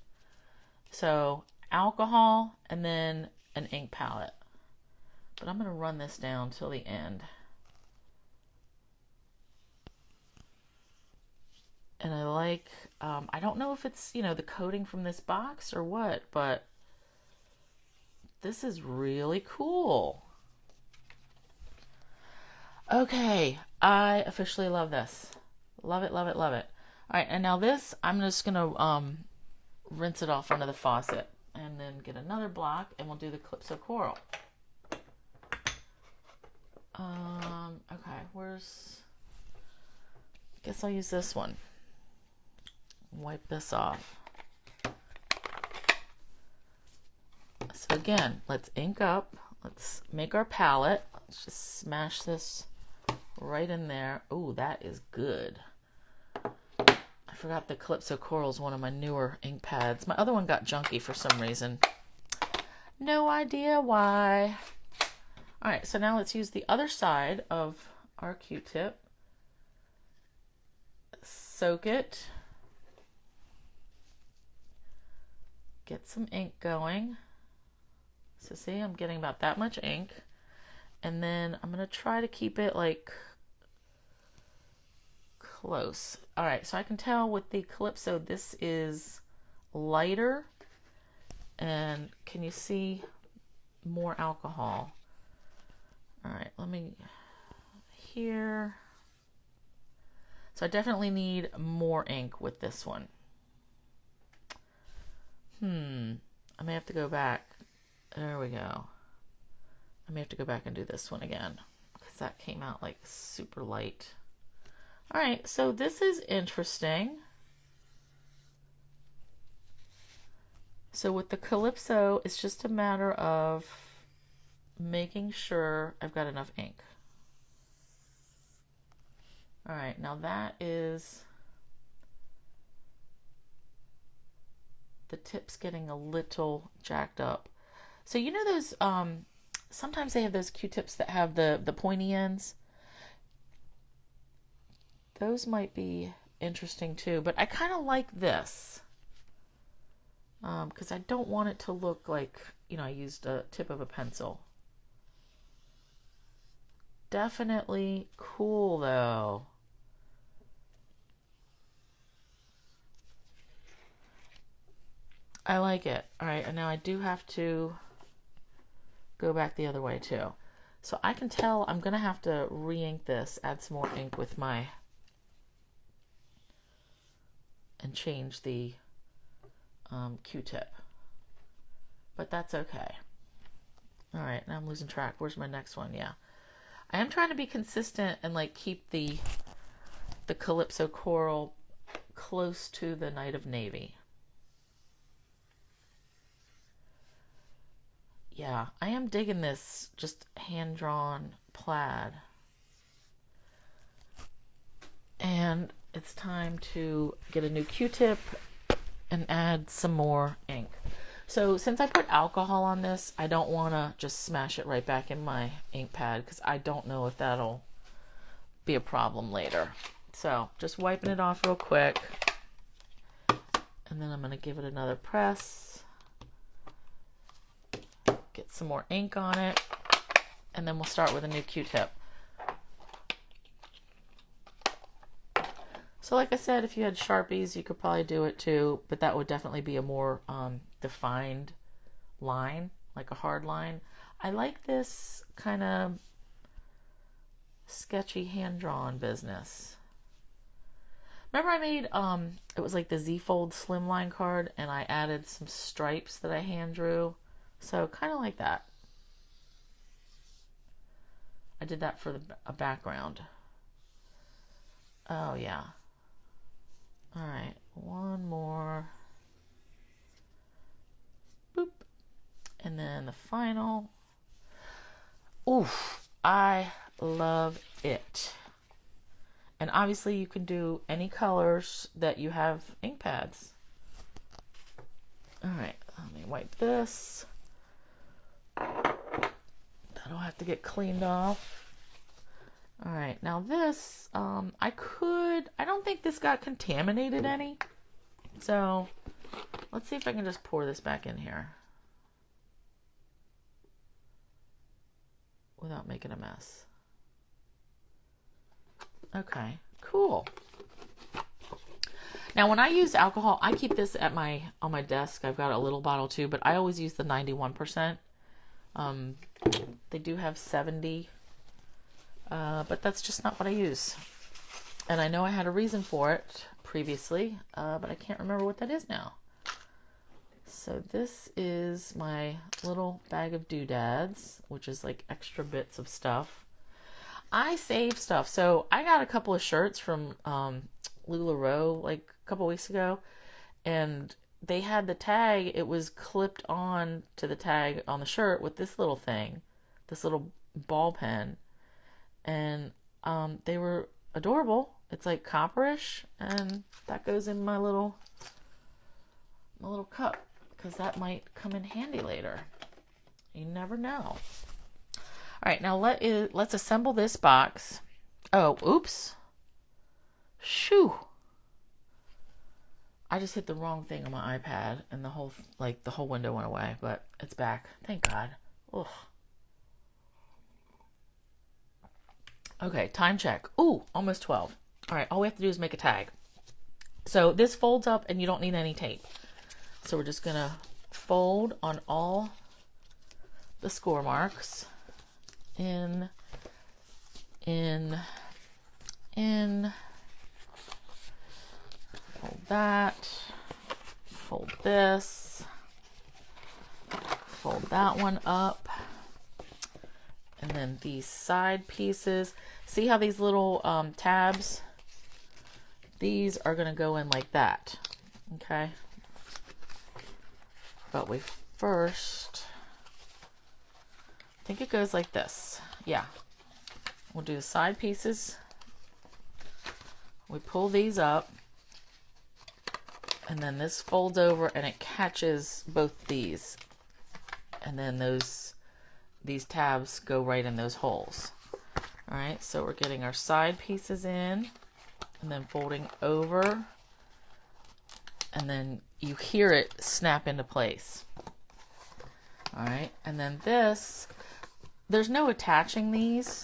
So alcohol and then an ink palette. But I'm going to run this down till the end. And I like, I don't know if it's, the coating from this box or what, but this is really cool. Okay, I officially love this. Love it, love it, love it. All right, and now this, I'm just going to rinse it off under the faucet and then get another block and we'll do the Calypso Coral. Okay, guess I'll use this one. Wipe this off. So again, let's ink up. Let's make our palette. Let's just smash this right in there. Oh, that is good. I forgot the Calypso Coral is one of my newer ink pads. My other one got junky for some reason. No idea why. All right, so now let's use the other side of our Q-tip. Soak it. Get some ink going. So see, I'm getting about that much ink. And then I'm going to try to keep it like close. All right, so I can tell with the Calypso, this is lighter. And can you see more alcohol? All right, let me, here. So I definitely need more ink with this one. I may have to go back. There we go. I may have to go back and do this one again because that came out like super light. All right, so this is interesting. So with the Calypso, it's just a matter of making sure I've got enough ink. All right, now that is, the tip's getting a little jacked up. So you know those, sometimes they have those Q-tips that have the pointy ends. Those might be interesting too, but I kind of like this because I don't want it to look like, I used a tip of a pencil. Definitely cool though. I like it. All right, and now I do have to go back the other way too. So I can tell I'm gonna have to re-ink this, add some more ink with my, and change the Q-tip. But that's okay. All right, now I'm losing track. Where's my next one? Yeah. I am trying to be consistent and like keep the Calypso Coral close to the Night of Navy. Yeah, I am digging this just hand-drawn plaid. And it's time to get a new Q-tip and add some more ink. So since I put alcohol on this, I don't want to just smash it right back in my ink pad because I don't know if that'll be a problem later. So just wiping it off real quick. And then I'm going to give it another press. Get some more ink on it. And then we'll start with a new Q-tip. So like I said, if you had Sharpies, you could probably do it too, but that would definitely be a more defined line, like a hard line. I like this kind of sketchy hand-drawn business. Remember I made, it was like the Z-Fold slimline card, and I added some stripes that I hand drew. So kind of like that. I did that for a background. Oh yeah. All right, one more. Boop. And then the final. Oof, I love it. And obviously you can do any colors that you have ink pads. All right, let me wipe this. That'll have have to get cleaned off. All right, now this, I don't think this got contaminated any. So let's see if I can just pour this back in here without making a mess. Okay, cool. Now when I use alcohol, I keep this at on my desk. I've got a little bottle too, but I always use the 91%. They do have 70, but that's just not what I use. And I know I had a reason for it previously, but I can't remember what that is now. So this is my little bag of doodads, which is like extra bits of stuff. I save stuff. So I got a couple of shirts from LuLaRoe like a couple weeks ago, and they had the tag. It was clipped on to the tag on the shirt with this little thing, this little ball pen, and they were adorable. It's like copperish, and that goes in my little cup because that might come in handy later. You never know. All right, now let's assemble this box. Oh, oops. Shoo. I just hit the wrong thing on my iPad and the whole window went away, but it's back. Thank God. Ugh. Okay, time check. Ooh, almost 12. All right, all we have to do is make a tag. So this folds up and you don't need any tape. So we're just going to fold on all the score marks. In. Fold that. Fold this. Fold that one up. And then these side pieces. See how these little tabs? These are going to go in like that. Okay. But we first, I think it goes like this. Yeah. We'll do the side pieces. We pull these up. And then this folds over and it catches both these. And then these tabs go right in those holes. All right, so we're getting our side pieces in and then folding over. And then you hear it snap into place. All right, and then this, there's no attaching these.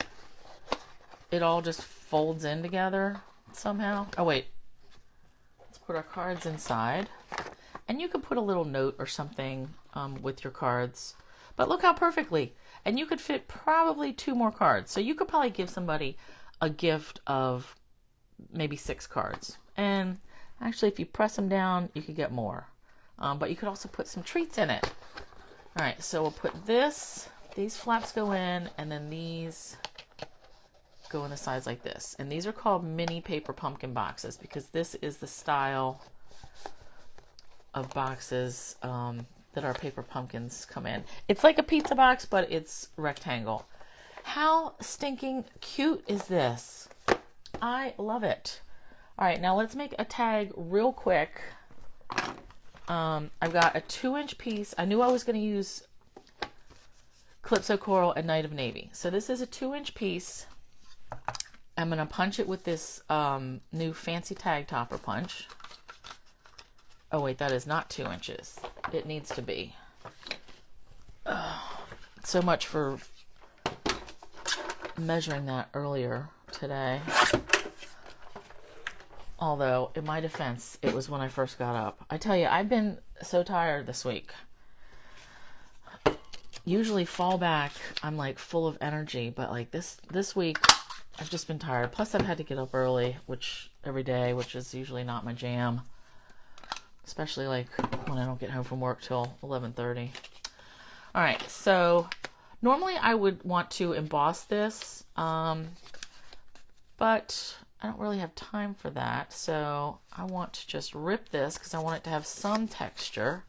It all just folds in together somehow. Oh wait, let's put our cards inside. And you could put a little note or something with your cards. But look how perfectly. And you could fit probably 2 more cards. So you could probably give somebody a gift of maybe 6 cards. And actually, if you press them down, you could get more. But you could also put some treats in it. All right, so we'll put this. These flaps go in, and then these go in the sides like this. And these are called mini paper pumpkin boxes because this is the style of boxes that our paper pumpkins come in. It's like a pizza box, but it's rectangle. How stinking cute is this? I love it. All right, now let's make a tag real quick. I've got a 2-inch piece. I knew I was going to use Calypso Coral and Night of Navy. So this is a 2-inch piece. I'm going to punch it with this new fancy tag topper punch. Oh wait, that is not 2 inches. It needs to be. So much for measuring that earlier today. Although, in my defense, it was when I first got up. I tell you, I've been so tired this week. Usually fall back, I'm like full of energy, but like this week, I've just been tired. Plus, I've had to get up early, every day, which is usually not my jam. Especially like when I don't get home from work till 11:30. All right, so normally I would want to emboss this, but I don't really have time for that. So I want to just rip this because I want it to have some texture.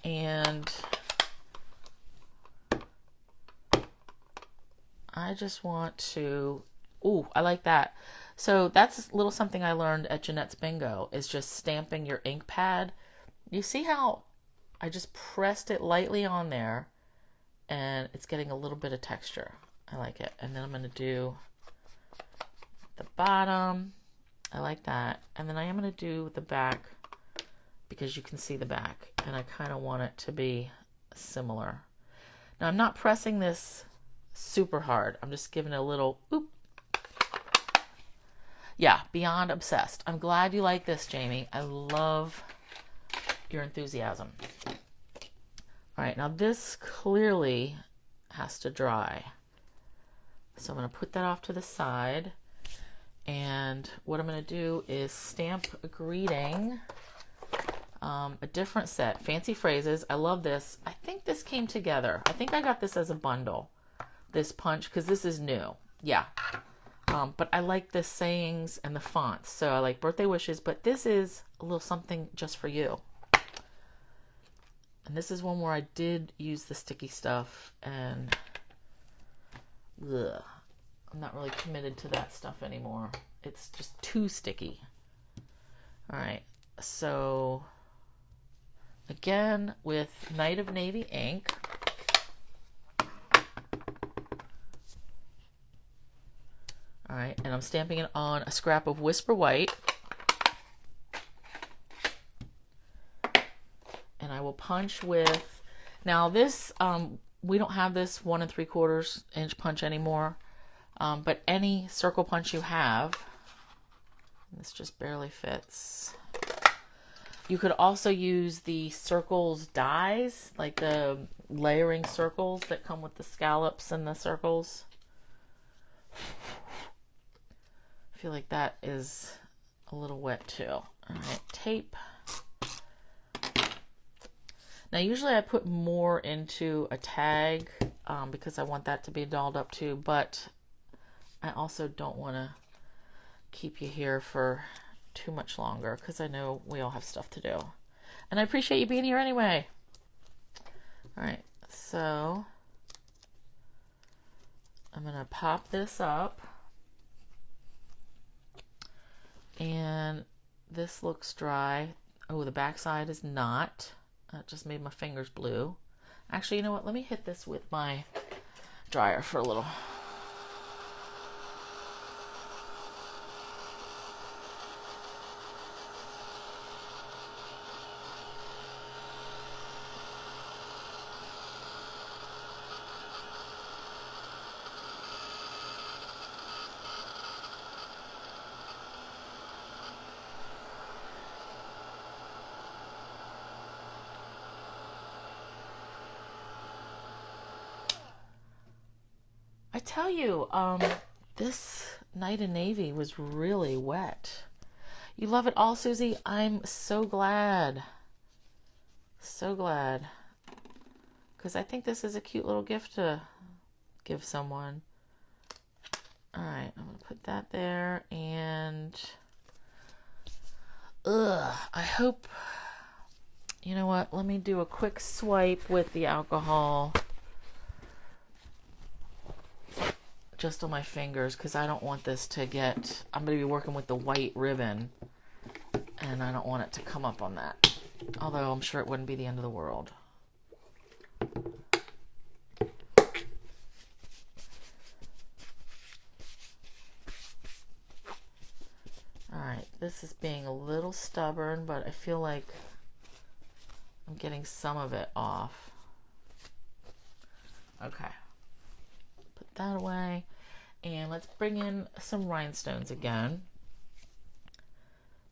And I just want to, ooh, I like that. So that's a little something I learned at Jeanette's Bingo, is just stamping your ink pad. You see how I just pressed it lightly on there and it's getting a little bit of texture. I like it. And then I'm going to do the bottom. I like that. And then I am going to do the back because you can see the back, and I kind of want it to be similar. Now I'm not pressing this super hard. I'm just giving it a little oop. Yeah, beyond obsessed. I'm glad you like this, Jamie. I love your enthusiasm. All right, now this clearly has to dry. So I'm going to put that off to the side. And what I'm going to do is stamp a greeting, a different set, fancy phrases. I love this. I think this came together. I think I got this as a bundle, this punch, because this is new. Yeah. But I like the sayings and the fonts. So I like birthday wishes, but this is a little something just for you. And this is one where I did use the sticky stuff, and ugh, I'm not really committed to that stuff anymore. It's just too sticky. All right, so again with Night of Navy ink. All right, and I'm stamping it on a scrap of Whisper White. And I will punch with, now this, we don't have this 1 3/4 inch punch anymore, but any circle punch you have, this just barely fits. You could also use the circles dies, like the layering circles that come with the scallops and the circles. I feel like that is a little wet too. All right, tape. Now usually I put more into a tag because I want that to be dolled up too, but I also don't want to keep you here for too much longer because I know we all have stuff to do. And I appreciate you being here anyway. All right, so I'm going to pop this up. And this looks dry. Oh, the back side is not. That just made my fingers blue. Actually, you know what? Let me hit this with my dryer for a little. I tell you, this Night in Navy was really wet. You love it all, Susie? I'm so glad. So glad. Because I think this is a cute little gift to give someone. Alright, I'm going to put that there. And I hope, you know what? Let me do a quick swipe with the alcohol. Just on my fingers, because I don't want this to get, I'm going to be working with the white ribbon, and I don't want it to come up on that. Although I'm sure it wouldn't be the end of the world. Alright, this is being a little stubborn, but I feel like I'm getting some of it off. Okay. Put that away. And let's bring in some rhinestones again.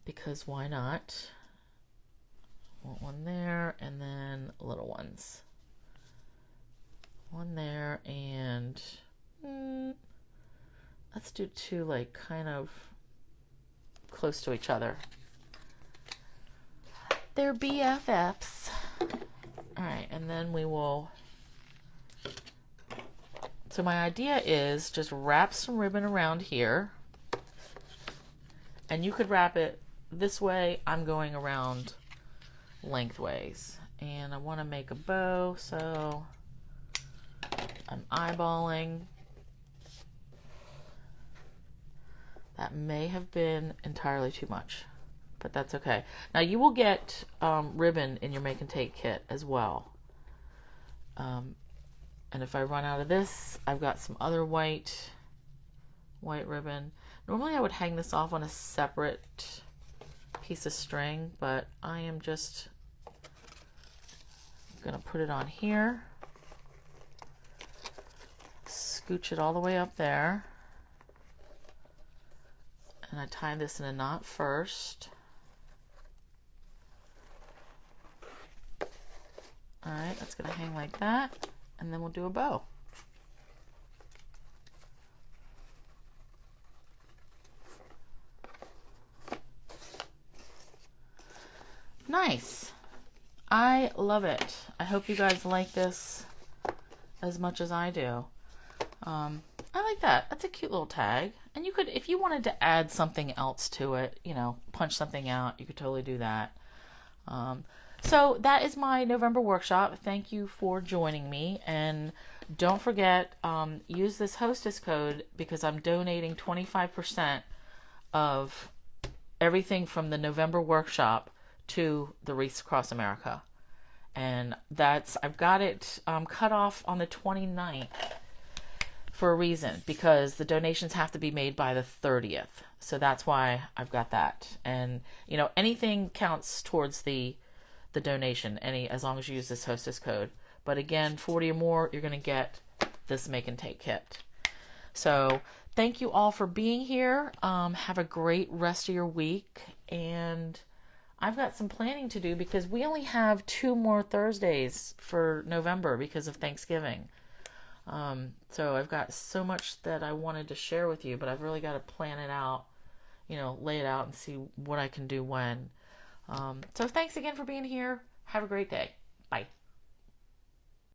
Because why not? Want one there, and then little ones. One there, and let's do two, like, kind of close to each other. They're BFFs. Alright, and then we will... So my idea is just wrap some ribbon around here. And you could wrap it this way. I'm going around lengthways. And I want to make a bow, so I'm eyeballing. That may have been entirely too much, but that's okay. Now you will get ribbon in your make and take kit as well. And And if I run out of this, I've got some other white ribbon. Normally I would hang this off on a separate piece of string, but I am just gonna put it on here, scooch it all the way up there, and I tie this in a knot first. All right, that's gonna hang like that, and then we'll do a bow. Nice. I love it. I hope you guys like this as much as I do. I like that. That's a cute little tag. And you could, if you wanted to add something else to it, you know, punch something out, you could totally do that. So that is my November workshop. Thank you for joining me. And don't forget, use this Hostess code because I'm donating 25% of everything from the November workshop to the Wreaths Across America. And I've got it cut off on the 29th for a reason, because the donations have to be made by the 30th. So that's why I've got that. And, you know, anything counts towards the donation, as long as you use this Hostess code. But again, 40 or more, you're going to get this make and take kit. So thank you all for being here. Have a great rest of your week. And I've got some planning to do because we only have 2 more Thursdays for November because of Thanksgiving. So I've got so much that I wanted to share with you, but I've really got to plan it out, you know, lay it out and see what I can do when. So thanks again for being here. Have a great day. Bye.